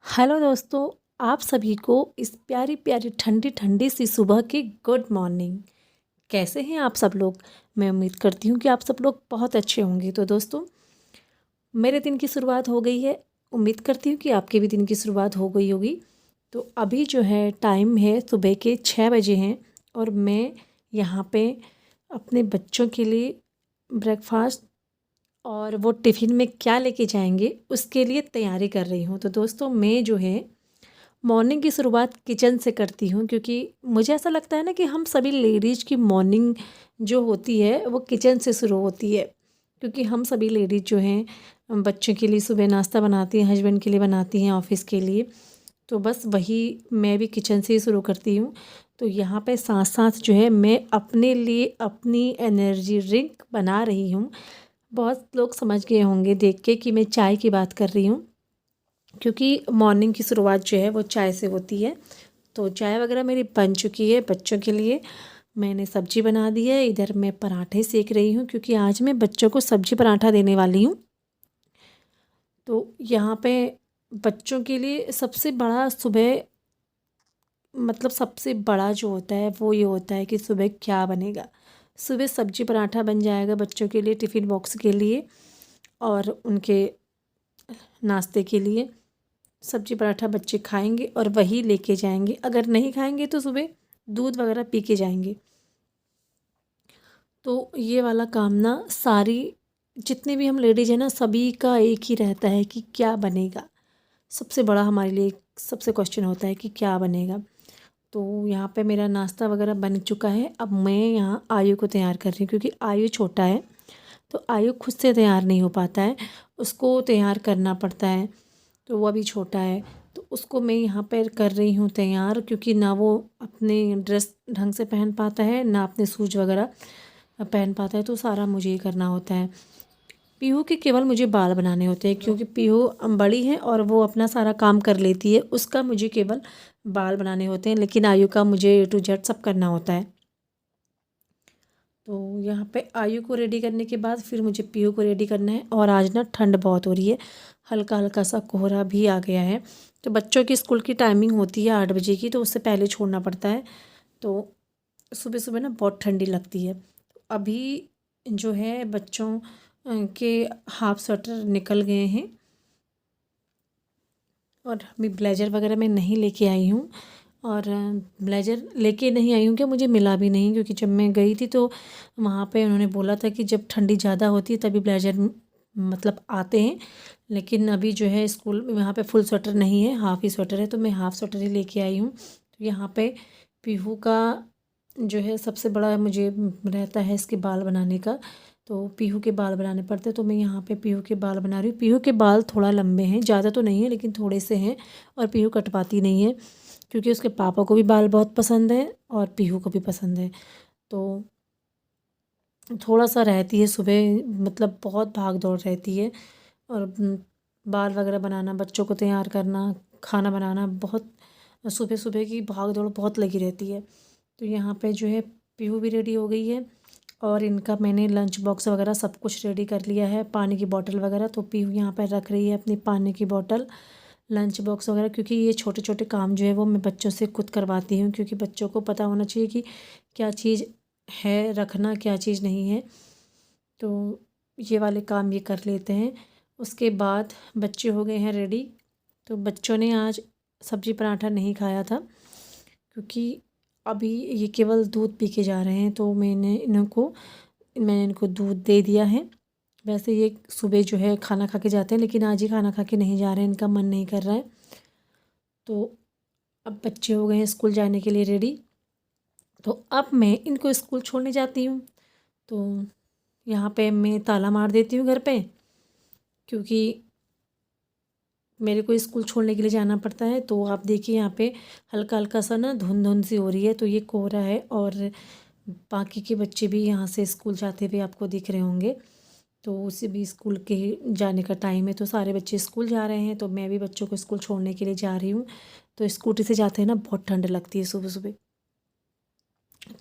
Hello दोस्तों, आप सभी को इस प्यारी प्यारी ठंडी ठंडी सी सुबह की गुड मॉर्निंग। कैसे हैं आप सब लोग? मैं उम्मीद करती हूँ कि आप सब लोग बहुत अच्छे होंगे। तो दोस्तों, मेरे दिन की शुरुआत हो गई है। उम्मीद करती हूँ कि आपके भी दिन की शुरुआत हो गई होगी। तो अभी जो है टाइम है सुबह के 6 बजे हैं और मैं यहाँ पे अपने बच्चों के लिए ब्रेकफास्ट और वो टिफ़िन में क्या लेके जाएंगे उसके लिए तैयारी कर रही हूँ। तो दोस्तों, मैं जो है मॉर्निंग की शुरुआत किचन से करती हूँ, क्योंकि मुझे ऐसा लगता है ना कि हम सभी लेडीज़ की मॉर्निंग जो होती है वो किचन से शुरू होती है। क्योंकि हम सभी लेडीज़ जो हैं बच्चों के लिए सुबह नाश्ता बनाती हैं, हस्बैंड के लिए बनाती हैं, ऑफिस के लिए। तो बस वही मैं भी किचन से ही शुरू करती हूँ। तो यहाँ पे साथ साथ जो है मैं अपने लिए अपनी एनर्जी ड्रिंक बना रही हूँ। बहुत लोग समझ गए होंगे देख के कि मैं चाय की बात कर रही हूँ, क्योंकि मॉर्निंग की शुरुआत जो है वो चाय से होती है। तो चाय वगैरह मेरी बन चुकी है बच्चों के लिए। मैंने सब्जी बना दी है, इधर मैं पराठे सेक रही हूँ, क्योंकि आज मैं बच्चों को सब्जी पराठा देने वाली हूँ। तो यहाँ पे बच्चों के लिए सबसे बड़ा सुबह, मतलब सबसे बड़ा जो होता है वो ये होता है कि सुबह क्या बनेगा। सुबह सब्जी पराठा बन जाएगा बच्चों के लिए टिफ़िन बॉक्स के लिए और उनके नाश्ते के लिए। सब्जी पराठा बच्चे खाएंगे और वही लेके जाएंगे। अगर नहीं खाएंगे तो सुबह दूध वगैरह पी के जाएंगे। तो ये वाला काम ना सारी जितने भी हम लेडीज़ हैं ना, सभी का एक ही रहता है कि क्या बनेगा। सबसे बड़ा हमारे लिए सबसे क्वेश्चन होता है कि क्या बनेगा। तो यहाँ पे मेरा नाश्ता वगैरह बन चुका है। अब मैं यहाँ आयु को तैयार कर रही हूँ, क्योंकि आयु छोटा है। तो आयु खुद से तैयार नहीं हो पाता है, उसको तैयार करना पड़ता है। तो वो अभी छोटा है, तो उसको मैं यहाँ पर कर रही हूँ तैयार, क्योंकि ना वो अपने ड्रेस ढंग से पहन पाता है, ना अपने शूज वगैरह पहन पाता है। तो सारा मुझे ही करना होता है। पीहू के केवल मुझे बाल बनाने होते हैं, क्योंकि पीहू बड़ी है और वो अपना सारा काम कर लेती है। उसका मुझे केवल बाल बनाने होते हैं, लेकिन आयु का मुझे A to Z सब करना होता है। तो यहाँ पे आयु को रेडी करने के बाद फिर मुझे पीहू को रेडी करना है। और आज ना ठंड बहुत हो रही है, हल्का हल्का सा कोहरा भी आ गया है। तो बच्चों की स्कूल की टाइमिंग होती है 8 बजे की, तो उससे पहले छोड़ना पड़ता है। तो सुबह सुबह ना बहुत ठंडी लगती है। अभी जो है बच्चों के हाफ स्वेटर निकल गए हैं और अभी ब्लेज़र वगैरह मैं नहीं लेके आई हूँ। और ब्लेज़र लेके नहीं आई हूँ, क्या मुझे मिला भी नहीं, क्योंकि जब मैं गई थी तो वहाँ पे उन्होंने बोला था कि जब ठंडी ज़्यादा होती है तभी ब्लेज़र मतलब आते हैं। लेकिन अभी जो है स्कूल में वहाँ पे फुल स्वेटर नहीं है, हाफ़ ही स्वेटर है, तो मैं हाफ़ स्वेटर ही लेके आई हूँ। तो यहाँ पे पीहू का जो है सबसे बड़ा मुझे रहता है इसके बाल बनाने का। तो पीहू के बाल बनाने पड़ते हैं, तो मैं यहाँ पे पीहू के बाल बना रही हूँ। पीहू के बाल थोड़ा लंबे हैं, ज़्यादा तो नहीं है लेकिन थोड़े से हैं। और पीहू कटवाती नहीं है, क्योंकि उसके पापा को भी बाल बहुत पसंद है और पीहू को भी पसंद है। तो थोड़ा सा रहती है सुबह, मतलब बहुत भाग दौड़ रहती है। और बाल वगैरह बनाना, बच्चों को तैयार करना, खाना बनाना, बहुत सुबह सुबह की भाग दौड़ बहुत लगी रहती है। तो यहाँ पे जो है पीहू भी रेडी हो गई है और इनका मैंने लंच बॉक्स वगैरह सब कुछ रेडी कर लिया है, पानी की बोतल वगैरह। तो पीहू यहाँ पर रख रही है अपनी पानी की बोतल, लंच बॉक्स वगैरह, क्योंकि ये छोटे छोटे काम जो है वो मैं बच्चों से खुद करवाती हूँ, क्योंकि बच्चों को पता होना चाहिए कि क्या चीज़ है रखना, क्या चीज़ नहीं है। तो ये वाले काम ये कर लेते हैं। उसके बाद बच्चे हो गए हैं रेडी। तो बच्चों ने आज सब्जी पराठा नहीं खाया था, क्योंकि अभी ये केवल दूध पी के जा रहे हैं। तो मैंने इनको दूध दे दिया है। वैसे ये सुबह जो है खाना खा के जाते हैं, लेकिन आज ही खाना खा के नहीं जा रहे हैं, इनका मन नहीं कर रहा है। तो अब बच्चे हो गए हैं स्कूल जाने के लिए रेडी। तो अब मैं इनको स्कूल छोड़ने जाती हूँ। तो यहाँ पे मैं ताला मार देती हूँ घर पे, क्योंकि मेरे को स्कूल छोड़ने के लिए जाना पड़ता है। तो आप देखिए यहाँ पे हल्का हल्का सा ना धुंध धुंध सी हो रही है, तो ये कोहरा है। और बाकी के बच्चे भी यहाँ से स्कूल जाते हुए आपको दिख रहे होंगे। तो उसे भी स्कूल के जाने का टाइम है, तो सारे बच्चे स्कूल जा रहे हैं, तो मैं भी बच्चों को स्कूल छोड़ने के लिए जा रही हूँ। तो स्कूटी से जाते हैं ना, बहुत ठंड लगती है सुबह सुबह।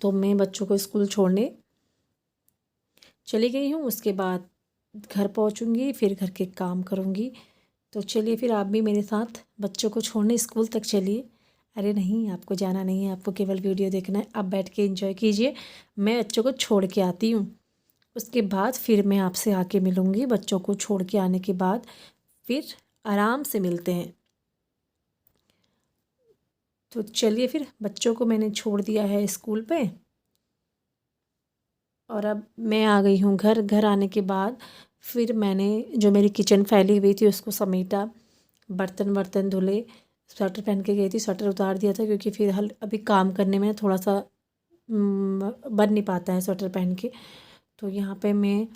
तो मैं बच्चों को स्कूल छोड़ने चली गई हूँ। उसके बाद घर पहुँचूँगी, फिर घर के काम करूँगी। तो चलिए फिर आप भी मेरे साथ बच्चों को छोड़ने स्कूल तक चलिए। अरे नहीं, आपको जाना नहीं है, आपको केवल वीडियो देखना है। आप बैठ के एंजॉय कीजिए, मैं बच्चों को छोड़ के आती हूँ। उसके बाद फिर मैं आपसे आके मिलूँगी। बच्चों को छोड़ के आने के बाद फिर आराम से मिलते हैं। तो चलिए फिर बच्चों को मैंने छोड़ दिया है स्कूल पे और अब मैं आ गई हूँ घर। घर आने के बाद फिर मैंने जो मेरी किचन फैली हुई थी उसको समेटा, बर्तन वर्तन धुले। स्वेटर पहन के गई थी, स्वेटर उतार दिया था क्योंकि फिर अभी काम करने में थोड़ा सा बन नहीं पाता है स्वेटर पहन के। तो यहाँ पे मैंने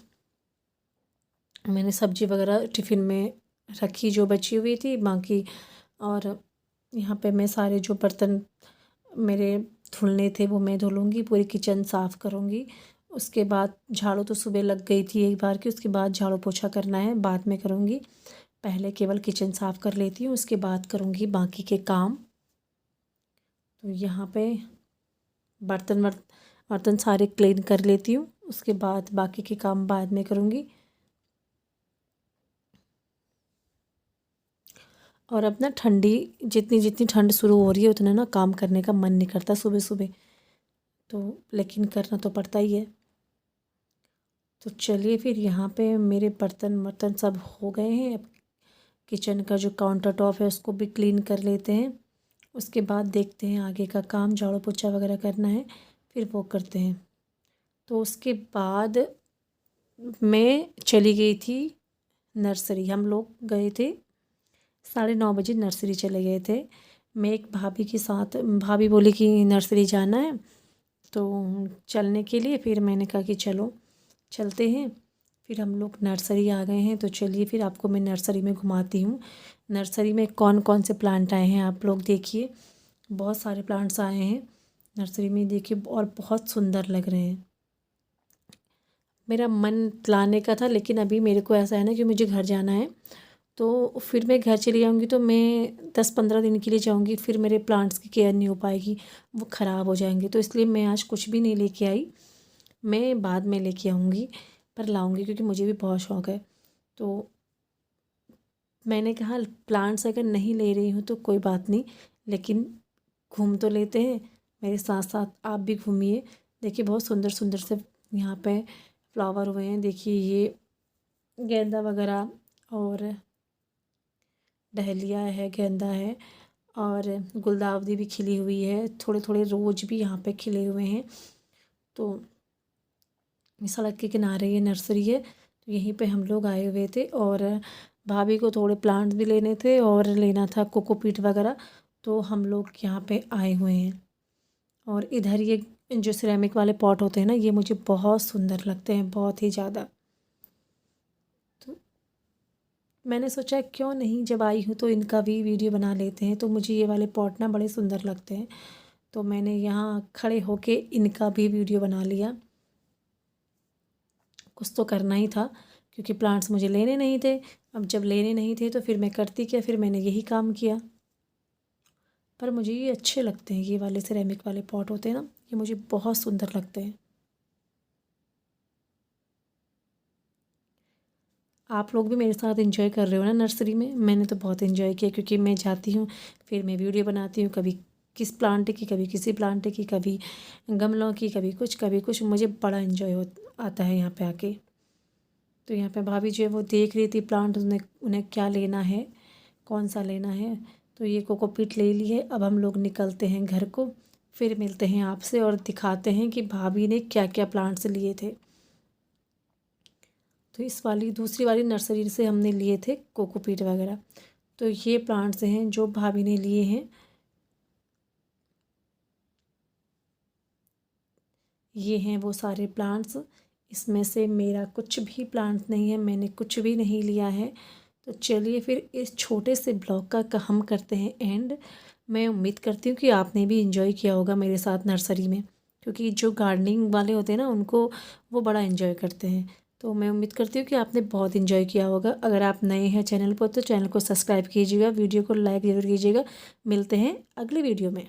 सब्जी वगैरह टिफ़िन में रखी जो बची हुई थी बाकी। और यहाँ पे मैं सारे जो बर्तन मेरे धुलने थे वो मैं धुलूँगी, पूरी किचन साफ़ करूँगी। उसके बाद झाड़ू तो सुबह लग गई थी एक बार की, उसके बाद झाड़ू पोछा करना है बाद में करूँगी। पहले केवल किचन साफ़ कर लेती हूँ, उसके बाद करूँगी बाकी के काम। तो यहाँ पे बर्तन सारे क्लीन कर लेती हूँ, उसके बाद बाकी के काम बाद में करूँगी। और अब ना ठंडी जितनी ठंड शुरू हो रही है उतना ना काम करने का मन नहीं करता सुबह सुबह, तो लेकिन करना तो पड़ता ही है। तो चलिए फिर यहाँ पे मेरे बर्तन वर्तन सब हो गए हैं। अब किचन का जो काउंटर टॉप है उसको भी क्लीन कर लेते हैं। उसके बाद देखते हैं आगे का काम, झाड़ू पोछा वगैरह करना है फिर वो करते हैं। तो उसके बाद मैं चली गई थी नर्सरी। हम लोग गए थे 9:30 बजे नर्सरी चले गए थे। मैं एक भाभी के साथ, भाभी बोली कि नर्सरी जाना है तो चलने के लिए, फिर मैंने कहा कि चलो चलते हैं। फिर हम लोग नर्सरी आ गए हैं। तो चलिए फिर आपको मैं नर्सरी में घुमाती हूँ। नर्सरी में कौन कौन से प्लांट आए हैं आप लोग देखिए। बहुत सारे प्लांट्स आए हैं नर्सरी में, देखिए, और बहुत सुंदर लग रहे हैं। मेरा मन लाने का था लेकिन अभी मेरे को ऐसा है ना कि मुझे घर जाना है, तो फिर मैं घर चली जाऊँगी तो मैं 10-15 दिन के लिए जाऊँगी, फिर मेरे प्लांट्स की केयर नहीं हो पाएगी, वो ख़राब हो जाएंगे। तो इसलिए मैं आज कुछ भी नहीं लेके आई, मैं बाद में लेके आऊँगी, पर लाऊँगी क्योंकि मुझे भी बहुत शौक़ है। तो मैंने कहा प्लांट्स अगर नहीं ले रही हूँ तो कोई बात नहीं, लेकिन घूम तो लेते हैं, मेरे साथ साथ आप भी घूमिए। देखिए बहुत सुंदर सुंदर से यहाँ पे फ्लावर हुए हैं। देखिए ये गेंदा वगैरह और डहलिया है, गेंदा है और गुलदावदी भी खिली हुई है, थोड़े थोड़े रोज भी यहाँ पे खिले हुए हैं। तो सड़क के किनारे ये नर्सरी है, तो यहीं पे हम लोग आए हुए थे और भाभी को थोड़े प्लांट्स भी लेने थे और लेना था कोकोपीट वगैरह, तो हम लोग यहाँ पे आए हुए हैं। और इधर ये जो सिरेमिक वाले पॉट होते हैं ना, ये मुझे बहुत सुंदर लगते हैं, बहुत ही ज़्यादा। तो मैंने सोचा क्यों नहीं, जब आई हूँ तो इनका भी वीडियो बना लेते हैं। तो मुझे ये वाले पॉट ना बड़े सुंदर लगते हैं, तो मैंने यहाँ खड़े होके इनका भी वीडियो बना लिया। कुछ तो करना ही था क्योंकि प्लांट्स मुझे लेने नहीं थे। अब जब लेने नहीं थे तो फिर मैं करती क्या, फिर मैंने यही काम किया। पर मुझे ये अच्छे लगते हैं, ये वाले सिरेमिक वाले पॉट होते हैं ना, ये मुझे बहुत सुंदर लगते हैं। आप लोग भी मेरे साथ एंजॉय कर रहे हो ना नर्सरी में। मैंने तो बहुत एंजॉय किया क्योंकि मैं जाती हूँ, फिर मैं वीडियो बनाती हूँ, कभी किस प्लांट की, कभी किसी प्लांट की, कभी गमलों की, कभी कुछ। मुझे बड़ा एंजॉय आता है यहाँ पे आके। तो यहाँ पे भाभी जो है वो देख रही थी प्लांट, उन्हें क्या लेना है, कौन सा लेना है। तो ये कोकोपीट ले लिए। अब हम लोग निकलते हैं घर को, फिर मिलते हैं आपसे और दिखाते हैं कि भाभी ने क्या क्या प्लांट्स लिए थे। तो इस वाली दूसरी वाली नर्सरी से हमने लिए थे कोकोपीट वगैरह। तो ये प्लांट्स हैं जो भाभी ने लिए हैं। ये हैं वो सारे प्लांट्स, इसमें से मेरा कुछ भी प्लांट नहीं है, मैंने कुछ भी नहीं लिया है। तो चलिए फिर इस छोटे से ब्लॉग का हम करते हैं एंड। मैं उम्मीद करती हूँ कि आपने भी इंजॉय किया होगा मेरे साथ नर्सरी में, क्योंकि जो गार्डनिंग वाले होते हैं ना उनको वो बड़ा इंजॉय करते हैं। तो मैं उम्मीद करती हूँ कि आपने बहुत इंजॉय किया होगा। अगर आप नए हैं चैनल पर तो चैनल को सब्सक्राइब कीजिएगा, वीडियो को लाइक ज़रूर कीजिएगा। मिलते हैं अगली वीडियो में।